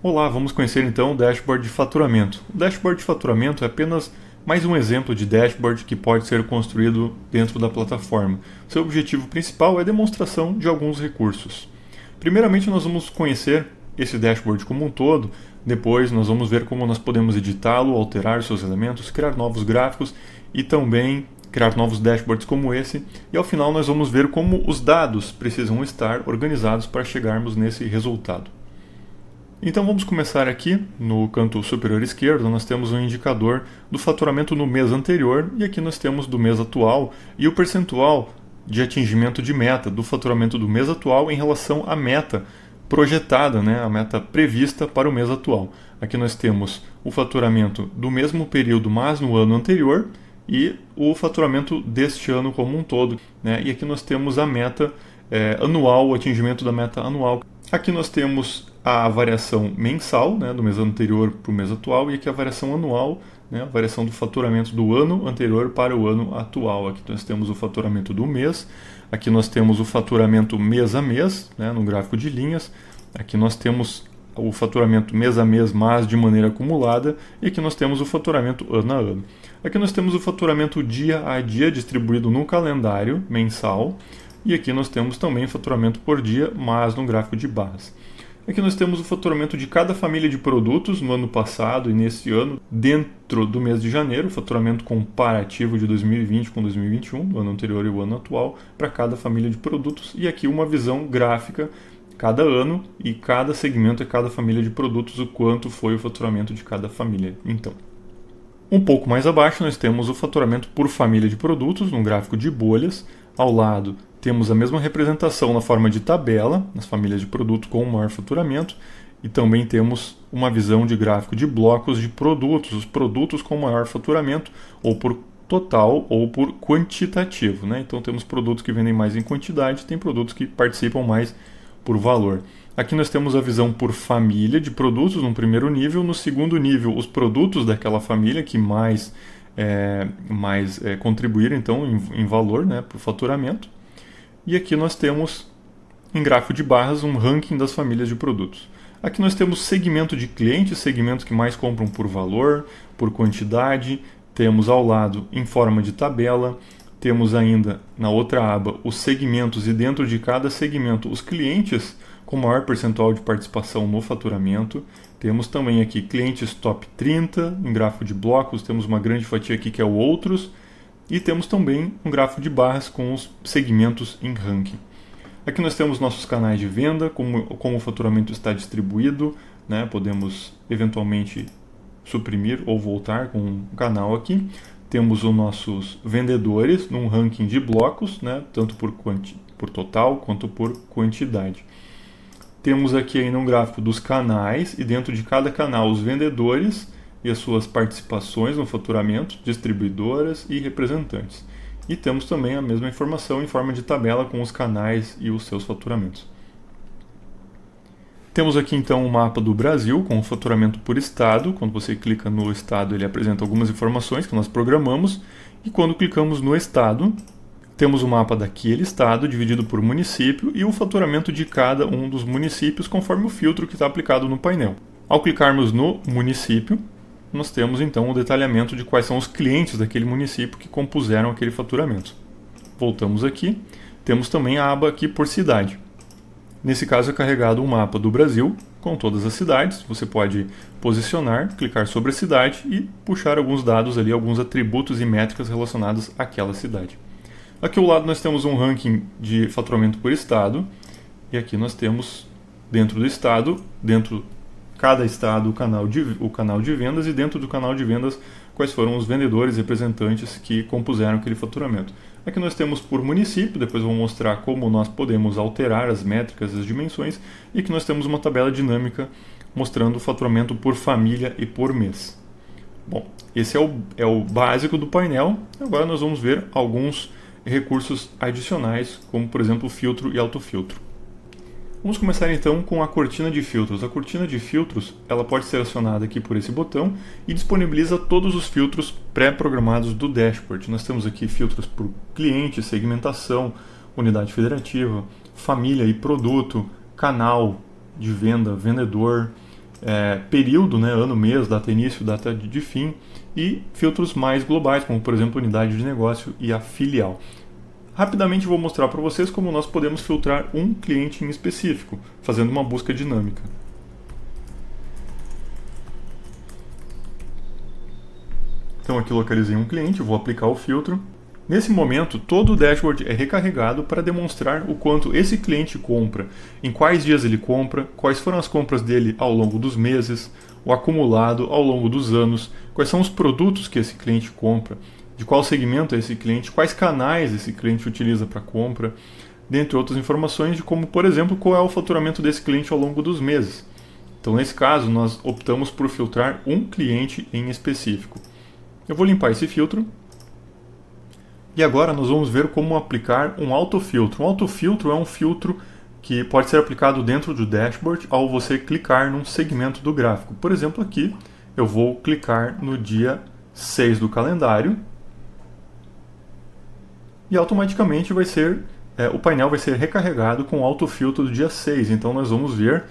Olá, vamos conhecer então o dashboard de faturamento. O dashboard de faturamento é apenas mais um exemplo de dashboard que pode ser construído dentro da plataforma. Seu objetivo principal é a demonstração de alguns recursos. Primeiramente, nós vamos conhecer esse dashboard como um todo, depois nós vamos ver como nós podemos editá-lo, alterar seus elementos, criar novos gráficos e também criar novos dashboards como esse, e ao final nós vamos ver como os dados precisam estar organizados para chegarmos nesse resultado. Então vamos começar aqui, no canto superior esquerdo, nós temos um indicador do faturamento no mês anterior, e aqui nós temos do mês atual e o percentual de atingimento de meta do faturamento do mês atual em relação à meta projetada, a meta prevista para o mês atual. Aqui nós temos o faturamento do mesmo período, mas no ano anterior, e o faturamento deste ano como um todo. E aqui nós temos a meta anual, o atingimento da meta anual. Aqui nós temos a variação mensal, do mês anterior para o mês atual, e aqui a variação anual, a variação do faturamento do ano anterior para o ano atual. Aqui nós temos o faturamento do mês, aqui nós temos o faturamento mês a mês, no gráfico de linhas, aqui nós temos o faturamento mês a mês, mas de maneira acumulada, e aqui nós temos o faturamento ano a ano. Aqui nós temos o faturamento dia a dia, distribuído no calendário mensal, e aqui nós temos também o faturamento por dia, mas no gráfico de barras. Aqui nós temos o faturamento de cada família de produtos no ano passado e nesse ano, dentro do mês de janeiro, o faturamento comparativo de 2020 com 2021, o ano anterior e o ano atual, para cada família de produtos, e aqui uma visão gráfica cada ano e cada segmento e cada família de produtos, o quanto foi o faturamento de cada família. Então, um pouco mais abaixo nós temos o faturamento por família de produtos, num gráfico de bolhas. Ao lado temos a mesma representação na forma de tabela, nas famílias de produto com o maior faturamento, e também temos uma visão de gráfico de blocos de produtos, os produtos com maior faturamento, ou por total ou por quantitativo. Então temos produtos que vendem mais em quantidade, tem produtos que participam mais por valor. Aqui nós temos a visão por família de produtos no primeiro nível, no segundo nível os produtos daquela família que mais contribuíram então em valor, para o faturamento. E aqui nós temos em gráfico de barras um ranking das famílias de produtos. Aqui nós temos segmento de clientes, segmentos que mais compram por valor, por quantidade. Temos ao lado em forma de tabela. Temos ainda na outra aba os segmentos e dentro de cada segmento os clientes com maior percentual de participação no faturamento. Temos também aqui clientes top 30 em gráfico de blocos, temos uma grande fatia aqui que é o outros, e temos também um gráfico de barras com os segmentos em ranking. Aqui nós temos nossos canais de venda, como o faturamento está distribuído, podemos eventualmente suprimir ou voltar com um canal aqui. Temos os nossos vendedores num ranking de blocos, tanto por total quanto por quantidade. Temos aqui ainda um gráfico dos canais e dentro de cada canal os vendedores e as suas participações no faturamento, distribuidoras e representantes. E temos também a mesma informação em forma de tabela com os canais e os seus faturamentos. Temos aqui então o mapa do Brasil com o faturamento por estado. Quando você clica no estado, ele apresenta algumas informações que nós programamos. E quando clicamos no estado, temos o mapa daquele estado dividido por município e o faturamento de cada um dos municípios conforme o filtro que está aplicado no painel. Ao clicarmos no município, nós temos então o detalhamento de quais são os clientes daquele município que compuseram aquele faturamento. Voltamos aqui, temos também a aba aqui por cidade. Nesse caso é carregado um mapa do Brasil com todas as cidades. Você pode posicionar, clicar sobre a cidade e puxar alguns dados ali, alguns atributos e métricas relacionados àquela cidade. Aqui ao lado nós temos um ranking de faturamento por estado, e aqui nós temos dentro do estado, dentro cada estado o canal de vendas, e dentro do canal de vendas quais foram os vendedores e representantes que compuseram aquele faturamento. Aqui nós temos por município, depois vou mostrar como nós podemos alterar as métricas, as dimensões, e aqui nós temos uma tabela dinâmica mostrando o faturamento por família e por mês. Bom, esse é o básico do painel. Agora nós vamos ver alguns recursos adicionais, como por exemplo filtro e autofiltro. Vamos começar então com a cortina de filtros. A cortina de filtros ela pode ser acionada aqui por esse botão e disponibiliza todos os filtros pré-programados do dashboard. Nós temos aqui filtros por cliente, segmentação, unidade federativa, família e produto, canal de venda, vendedor, período, né, ano, mês, data início, data de fim, e filtros mais globais, como por exemplo unidade de negócio e a filial. Rapidamente vou mostrar para vocês como nós podemos filtrar um cliente em específico, fazendo uma busca dinâmica. Então aqui localizei um cliente, vou aplicar o filtro. Nesse momento, todo o dashboard é recarregado para demonstrar o quanto esse cliente compra, em quais dias ele compra, quais foram as compras dele ao longo dos meses, o acumulado ao longo dos anos, quais são os produtos que esse cliente compra, de qual segmento é esse cliente, quais canais esse cliente utiliza para compra, dentre outras informações de como, por exemplo, qual é o faturamento desse cliente ao longo dos meses. Então, nesse caso, nós optamos por filtrar um cliente em específico. Eu vou limpar esse filtro. E agora nós vamos ver como aplicar um autofiltro. Um autofiltro é um filtro que pode ser aplicado dentro do dashboard ao você clicar num segmento do gráfico. Por exemplo, aqui eu vou clicar no dia 6 do calendário e automaticamente o painel vai ser recarregado com o autofiltro do dia 6. Então nós vamos ver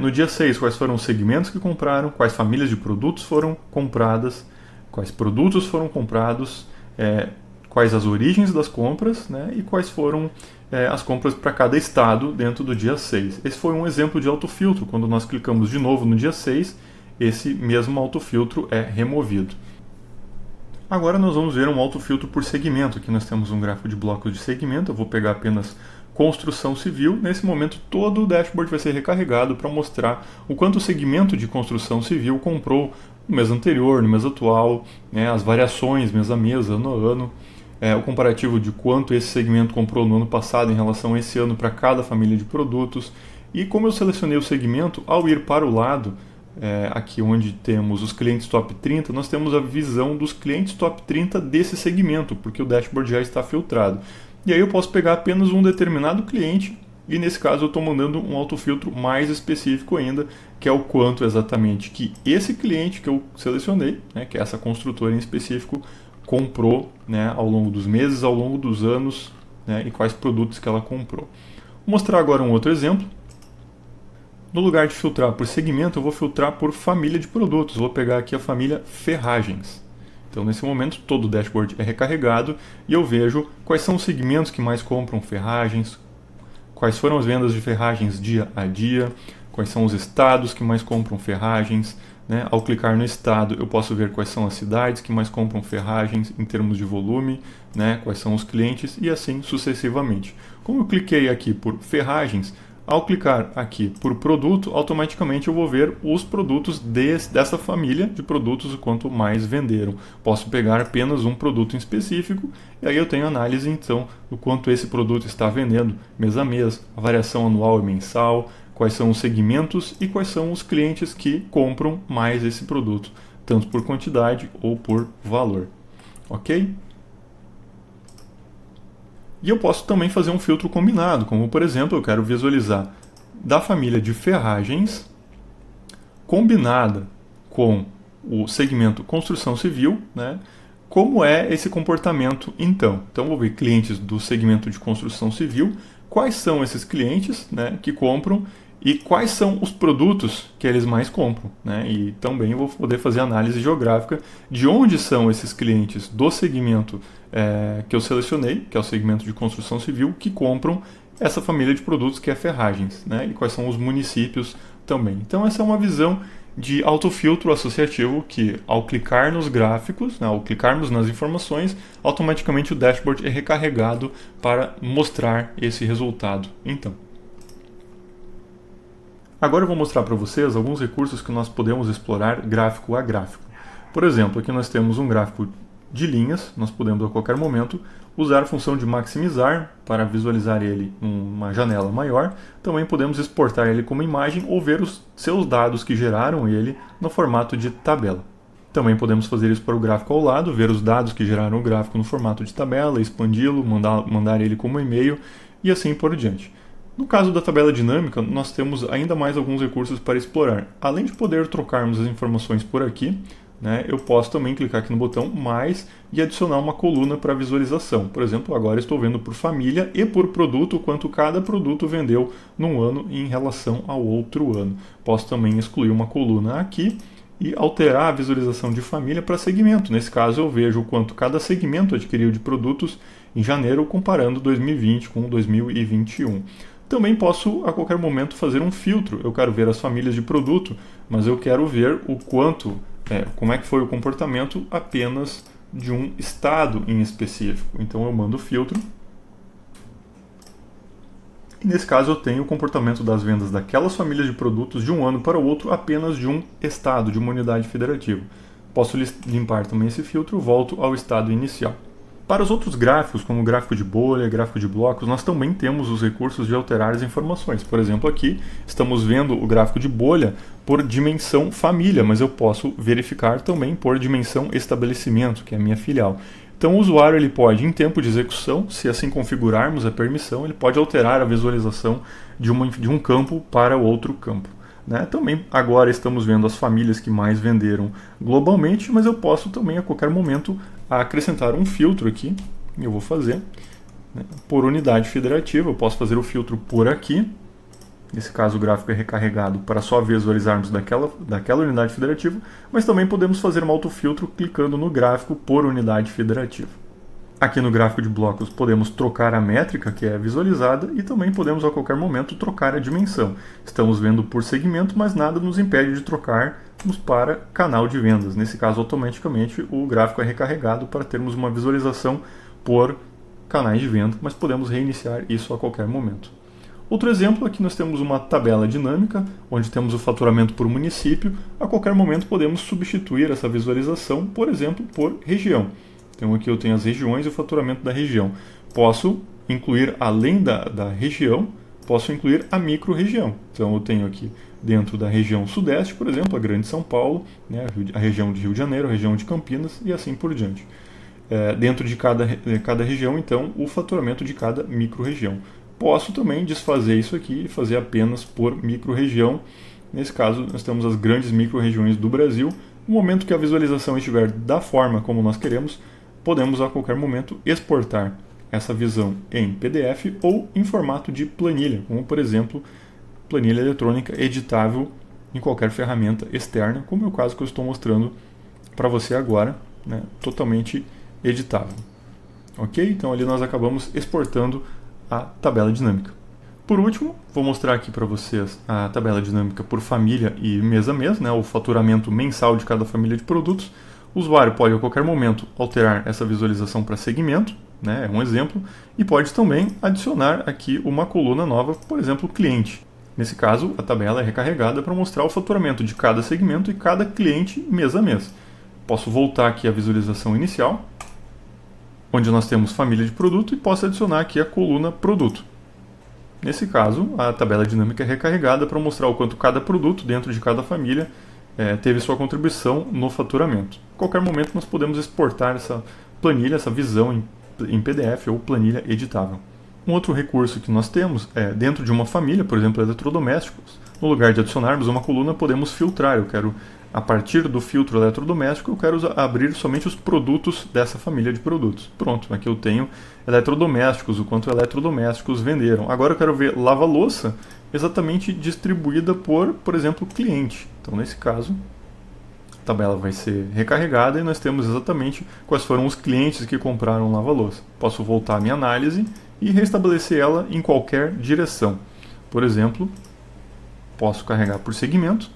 no dia 6 quais foram os segmentos que compraram, quais famílias de produtos foram compradas, quais produtos foram comprados, quais as origens das compras, né, e quais foram as compras para cada estado dentro do dia 6. Esse foi um exemplo de autofiltro. Quando nós clicamos de novo no dia 6, esse mesmo autofiltro é removido. Agora nós vamos ver um autofiltro por segmento. Aqui nós temos um gráfico de blocos de segmento. Eu vou pegar apenas construção civil. Nesse momento todo o dashboard vai ser recarregado para mostrar o quanto o segmento de construção civil comprou no mês anterior, no mês atual, né, as variações mês a mês, ano a ano. O comparativo de quanto esse segmento comprou no ano passado em relação a esse ano para cada família de produtos. E como eu selecionei o segmento, ao ir para o lado, aqui onde temos os clientes top 30, nós temos a visão dos clientes top 30 desse segmento, porque o dashboard já está filtrado. E aí eu posso pegar apenas um determinado cliente, e nesse caso eu estou mandando um autofiltro mais específico ainda, que é o quanto exatamente que esse cliente que eu selecionei, né, que é essa construtora em específico, comprou, né, ao longo dos meses, ao longo dos anos, né, e quais produtos que ela comprou. Vou mostrar agora um outro exemplo. No lugar de filtrar por segmento, eu vou filtrar por família de produtos. Vou pegar aqui a família ferragens. Então, nesse momento, todo o dashboard é recarregado e eu vejo quais são os segmentos que mais compram ferragens, quais foram as vendas de ferragens dia a dia, quais são os estados que mais compram ferragens. Né? Ao clicar no estado, eu posso ver quais são as cidades que mais compram ferragens em termos de volume, né? Quais são os clientes e assim sucessivamente. Como eu cliquei aqui por ferragens, ao clicar aqui por produto, automaticamente eu vou ver os produtos dessa família de produtos, o quanto mais venderam. Posso pegar apenas um produto em específico e aí eu tenho análise então do quanto esse produto está vendendo mês a mês, a variação anual e mensal, quais são os segmentos e quais são os clientes que compram mais esse produto, tanto por quantidade ou por valor. Ok? E eu posso também fazer um filtro combinado, como por exemplo, eu quero visualizar da família de ferragens combinada com o segmento construção civil, né? Como é esse comportamento então? Então vou ver clientes do segmento de construção civil, quais são esses clientes, né, que compram e quais são os produtos que eles mais compram, né? E também vou poder fazer análise geográfica de onde são esses clientes do segmento que eu selecionei, que é o segmento de construção civil, que compram essa família de produtos que é ferragens, né? E quais são os municípios também. Então essa é uma visão de autofiltro associativo que, ao clicar nos gráficos, né, ao clicarmos nas informações, automaticamente o dashboard é recarregado para mostrar esse resultado. Então, agora eu vou mostrar para vocês alguns recursos que nós podemos explorar gráfico a gráfico. Por exemplo, aqui nós temos um gráfico de linhas, nós podemos a qualquer momento usar a função de maximizar para visualizar ele numa janela maior. Também podemos exportar ele como imagem ou ver os seus dados que geraram ele no formato de tabela. Também podemos fazer isso para o gráfico ao lado, ver os dados que geraram o gráfico no formato de tabela, expandi-lo, mandar ele como e-mail e assim por diante. No caso da tabela dinâmica, nós temos ainda mais alguns recursos para explorar. Além de poder trocarmos as informações por aqui, né, eu posso também clicar aqui no botão mais e adicionar uma coluna para visualização. Por exemplo, agora estou vendo por família e por produto quanto cada produto vendeu num ano em relação ao outro ano. Posso também excluir uma coluna aqui e alterar a visualização de família para segmento. Nesse caso eu vejo quanto cada segmento adquiriu de produtos em janeiro comparando 2020 com 2021. Também posso a qualquer momento fazer um filtro. Eu quero ver as famílias de produto, mas eu quero ver o quanto, como é que foi o comportamento apenas de um estado em específico. Então eu mando o filtro. E nesse caso eu tenho o comportamento das vendas daquelas famílias de produtos de um ano para o outro apenas de um estado, de uma unidade federativa. Posso limpar também esse filtro, volto ao estado inicial. Para os outros gráficos, como o gráfico de bolha, gráfico de blocos, nós também temos os recursos de alterar as informações. Por exemplo, aqui estamos vendo o gráfico de bolha por dimensão família, mas eu posso verificar também por dimensão estabelecimento, que é a minha filial. Então o usuário ele pode, em tempo de execução, se assim configurarmos a permissão, ele pode alterar a visualização de um campo para o outro campo. Né? Também agora estamos vendo as famílias que mais venderam globalmente, mas eu posso também a qualquer momento acrescentar um filtro aqui, eu vou fazer, né, por unidade federativa. Eu posso fazer o filtro por aqui, nesse caso o gráfico é recarregado para só visualizarmos daquela unidade federativa, mas também podemos fazer um autofiltro clicando no gráfico por unidade federativa. Aqui no gráfico de blocos podemos trocar a métrica que é visualizada e também podemos a qualquer momento trocar a dimensão. Estamos vendo por segmento, mas nada nos impede de trocarmos para canal de vendas. Nesse caso, automaticamente o gráfico é recarregado para termos uma visualização por canais de venda, mas podemos reiniciar isso a qualquer momento. Outro exemplo, aqui nós temos uma tabela dinâmica, onde temos o faturamento por município. A qualquer momento podemos substituir essa visualização, por exemplo, por região. Então aqui eu tenho as regiões e o faturamento da região. Posso incluir, além da região, posso incluir a micro-região. Então eu tenho aqui dentro da região sudeste, por exemplo, a Grande São Paulo, né, a região de Rio de Janeiro, a região de Campinas e assim por diante. Dentro de cada região, então, o faturamento de cada micro-região. Posso também desfazer isso aqui e fazer apenas por micro-região. Nesse caso, nós temos as grandes micro-regiões do Brasil. No momento que a visualização estiver da forma como nós queremos, podemos a qualquer momento exportar essa visão em PDF ou em formato de planilha, como por exemplo, planilha eletrônica editável em qualquer ferramenta externa, como é o caso que eu estou mostrando para você agora, né, totalmente editável. Ok? Então ali nós acabamos exportando a tabela dinâmica. Por último, vou mostrar aqui para vocês a tabela dinâmica por família e mês a mês, né, o faturamento mensal de cada família de produtos. O usuário pode a qualquer momento alterar essa visualização para segmento, né, é um exemplo, e pode também adicionar aqui uma coluna nova, por exemplo, cliente. Nesse caso, a tabela é recarregada para mostrar o faturamento de cada segmento e cada cliente mês a mês. Posso voltar aqui à visualização inicial, onde nós temos família de produto, e posso adicionar aqui a coluna produto. Nesse caso, a tabela dinâmica é recarregada para mostrar o quanto cada produto dentro de cada família teve sua contribuição no faturamento. A qualquer momento nós podemos exportar essa planilha, essa visão em PDF ou planilha editável. Um outro recurso que nós temos é, dentro de uma família, por exemplo, eletrodomésticos, no lugar de adicionarmos uma coluna, podemos filtrar. Eu quero, a partir do filtro eletrodoméstico, eu quero abrir somente os produtos dessa família de produtos. Pronto, aqui eu tenho eletrodomésticos, o quanto eletrodomésticos venderam. Agora eu quero ver lava-louça exatamente distribuída por exemplo, cliente. Então, nesse caso, a tabela vai ser recarregada e nós temos exatamente quais foram os clientes que compraram lava-louça. Posso voltar à minha análise e restabelecer ela em qualquer direção. Por exemplo, posso carregar por segmento.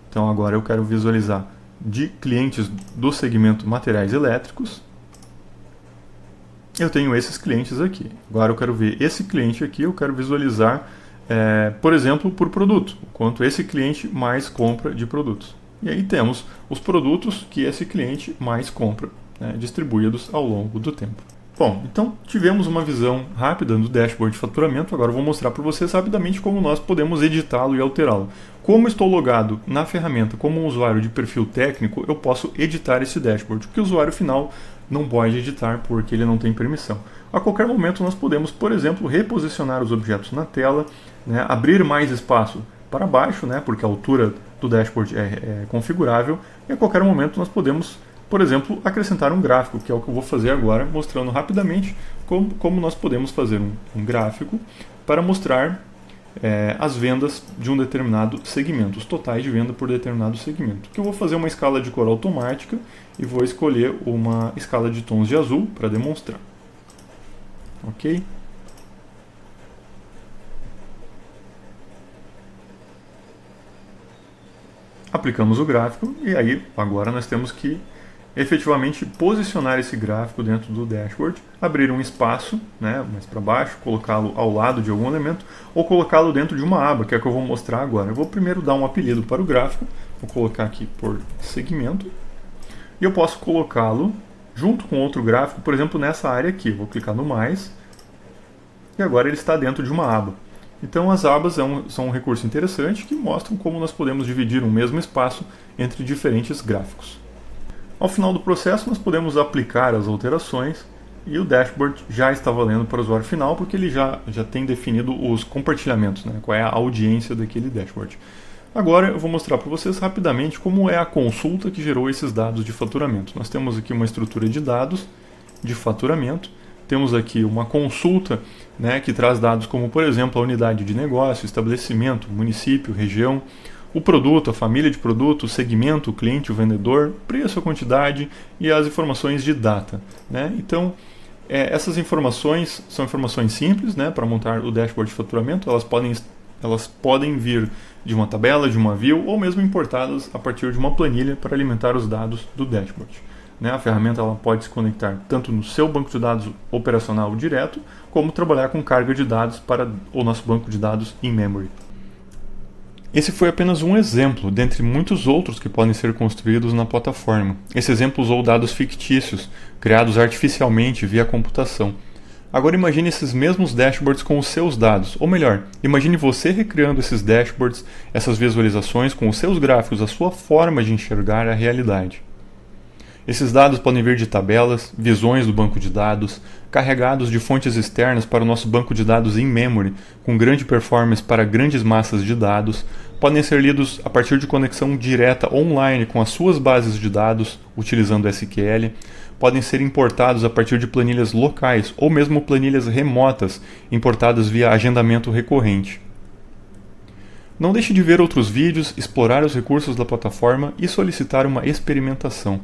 Então agora eu quero visualizar de clientes do segmento materiais elétricos. Eu tenho esses clientes aqui. Agora eu quero ver esse cliente aqui, eu quero visualizar, por exemplo, por produto. O quanto esse cliente mais compra de produtos. E aí temos os produtos que esse cliente mais compra, né, distribuídos ao longo do tempo. Bom, então tivemos uma visão rápida do dashboard de faturamento. Agora eu vou mostrar para vocês rapidamente como nós podemos editá-lo e alterá-lo. Como estou logado na ferramenta como um usuário de perfil técnico, eu posso editar esse dashboard, que o usuário final não pode editar porque ele não tem permissão. A qualquer momento nós podemos, por exemplo, reposicionar os objetos na tela, né, abrir mais espaço para baixo, né, porque a altura do dashboard é configurável e a qualquer momento nós podemos, por exemplo, acrescentar um gráfico, que é o que eu vou fazer agora, mostrando rapidamente como nós podemos fazer um gráfico para mostrar as vendas de um determinado segmento, os totais de venda por determinado segmento. Que eu vou fazer uma escala de cor automática e vou escolher uma escala de tons de azul para demonstrar. Ok? Aplicamos o gráfico e aí agora nós temos que efetivamente posicionar esse gráfico dentro do dashboard, abrir um espaço, mais para baixo, colocá-lo ao lado de algum elemento ou colocá-lo dentro de uma aba, que é o que eu vou mostrar agora. Eu vou primeiro dar um apelido para o gráfico, vou colocar aqui por segmento e eu posso colocá-lo junto com outro gráfico, por exemplo, nessa área aqui. Vou clicar no mais e agora ele está dentro de uma aba. Então as abas são um recurso interessante que mostram como nós podemos dividir um mesmo espaço entre diferentes gráficos. Ao final do processo nós podemos aplicar as alterações e o dashboard já está valendo para o usuário final porque ele já tem definido os compartilhamentos, qual é a audiência daquele dashboard. Agora eu vou mostrar para vocês rapidamente como é a consulta que gerou esses dados de faturamento. Nós temos aqui uma estrutura de dados de faturamento. Temos aqui uma consulta que traz dados como, por exemplo, a unidade de negócio, estabelecimento, município, região, o produto, a família de produto, o segmento, o cliente, o vendedor, preço, a quantidade e as informações de data. Então, essas informações são informações simples para montar o dashboard de faturamento. Elas podem vir de uma tabela, de uma view ou mesmo importadas a partir de uma planilha para alimentar os dados do dashboard. A ferramenta ela pode se conectar tanto no seu banco de dados operacional direto, como trabalhar com carga de dados para o nosso banco de dados in-memory. Esse foi apenas um exemplo, dentre muitos outros que podem ser construídos na plataforma. Esse exemplo usou dados fictícios, criados artificialmente via computação. Agora imagine esses mesmos dashboards com os seus dados, ou melhor, imagine você recriando esses dashboards, essas visualizações com os seus gráficos, a sua forma de enxergar a realidade. Esses dados podem vir de tabelas, visões do banco de dados, carregados de fontes externas para o nosso banco de dados in-memory, com grande performance para grandes massas de dados, podem ser lidos a partir de conexão direta online com as suas bases de dados, utilizando SQL, podem ser importados a partir de planilhas locais ou mesmo planilhas remotas, importadas via agendamento recorrente. Não deixe de ver outros vídeos, explorar os recursos da plataforma e solicitar uma experimentação.